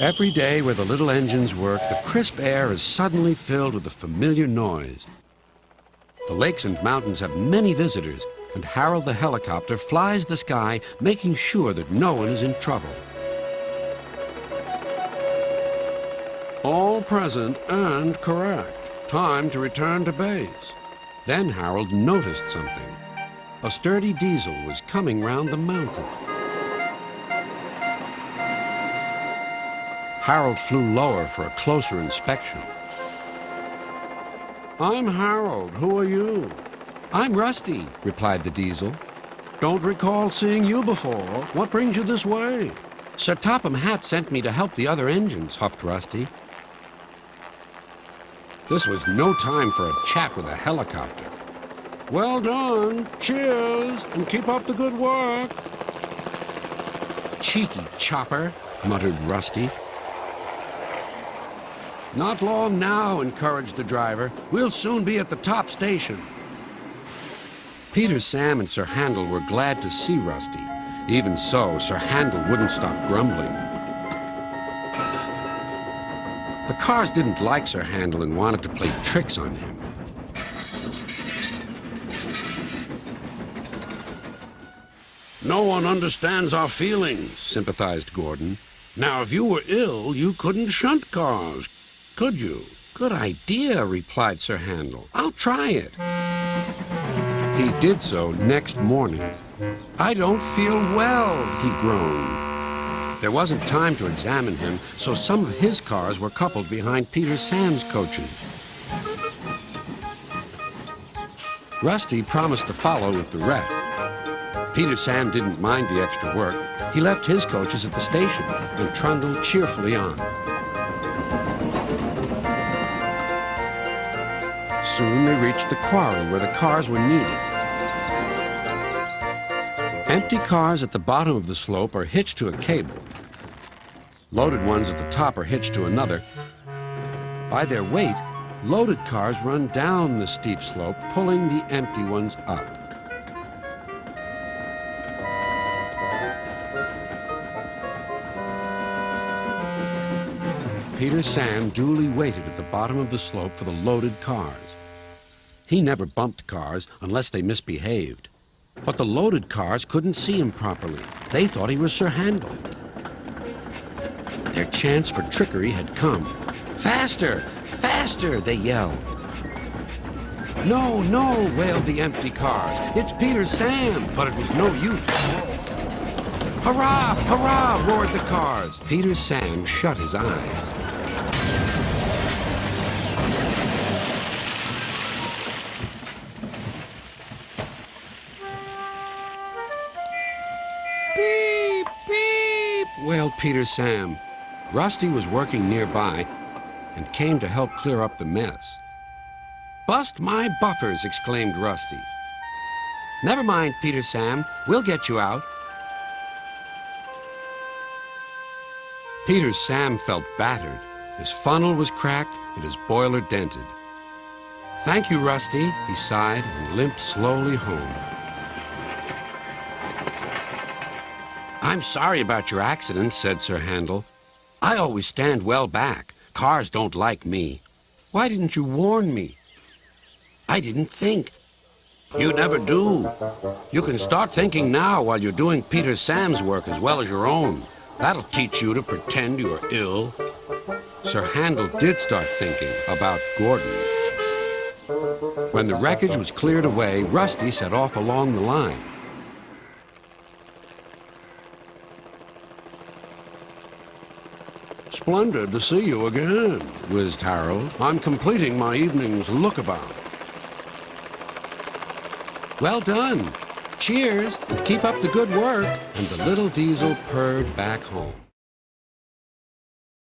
Every day where the little engines work, the crisp air is suddenly filled with a familiar noise. The lakes and mountains have many visitors, and Harold the helicopter flies the sky, making sure that no one is in trouble. All present and correct. Time to return to base. Then Harold noticed something. A sturdy diesel was coming round the mountain. Harold flew lower for a closer inspection. I'm Harold. Who are you? I'm Rusty, replied the diesel. Don't recall seeing you before. What brings you this way? Sir Topham Hatt sent me to help the other engines, huffed Rusty. This was no time for a chat with a helicopter. Well done. Cheers, and keep up the good work. Cheeky chopper, muttered Rusty. Not long now, encouraged the driver. We'll soon be at the top station. Peter, Sam, and Sir Handel were glad to see Rusty. Even so, Sir Handel wouldn't stop grumbling. The cars didn't like Sir Handel and wanted to play tricks on him. No one understands our feelings, sympathized Gordon. Now, if you were ill, you couldn't shunt cars, could you? Good idea, replied Sir Handel. I'll try it. He did so next morning. I don't feel well, he groaned. There wasn't time to examine him, so some of his cars were coupled behind Peter Sam's coaches. Rusty promised to follow with the rest. Peter Sam didn't mind the extra work. He left his coaches at the station and trundled cheerfully on. Soon they reached the quarry where the cars were needed. Empty cars at the bottom of the slope are hitched to a cable. Loaded ones at the top are hitched to another. By their weight, loaded cars run down the steep slope, pulling the empty ones up. Peter Sam duly waited at the bottom of the slope for the loaded cars. He never bumped cars unless they misbehaved. But the loaded cars couldn't see him properly. They thought he was Sir Handel. Their chance for trickery had come. Faster! Faster! They yelled. No, no, wailed the empty cars. It's Peter Sam, but it was no use. Hurrah! Hurrah! Roared the cars. Peter Sam shut his eyes. Beep, beep, wailed Peter Sam. Rusty was working nearby and came to help clear up the mess. Bust my buffers, exclaimed Rusty. Never mind, Peter Sam. We'll get you out. Peter Sam felt battered. His funnel was cracked and his boiler dented. Thank you, Rusty, he sighed and limped slowly home. I'm sorry about your accident, said Sir Handel. I always stand well back. Cars don't like me. Why didn't you warn me? I didn't think. You never do. You can start thinking now while you're doing Peter Sam's work as well as your own. That'll teach you to pretend you are ill. Sir Handel did start thinking about Gordon. When the wreckage was cleared away, Rusty set off along the line. Splendid to see you again, whizzed Harold. I'm completing my evening's lookabout. Well done. Cheers, and keep up the good work. And the little diesel purred back home.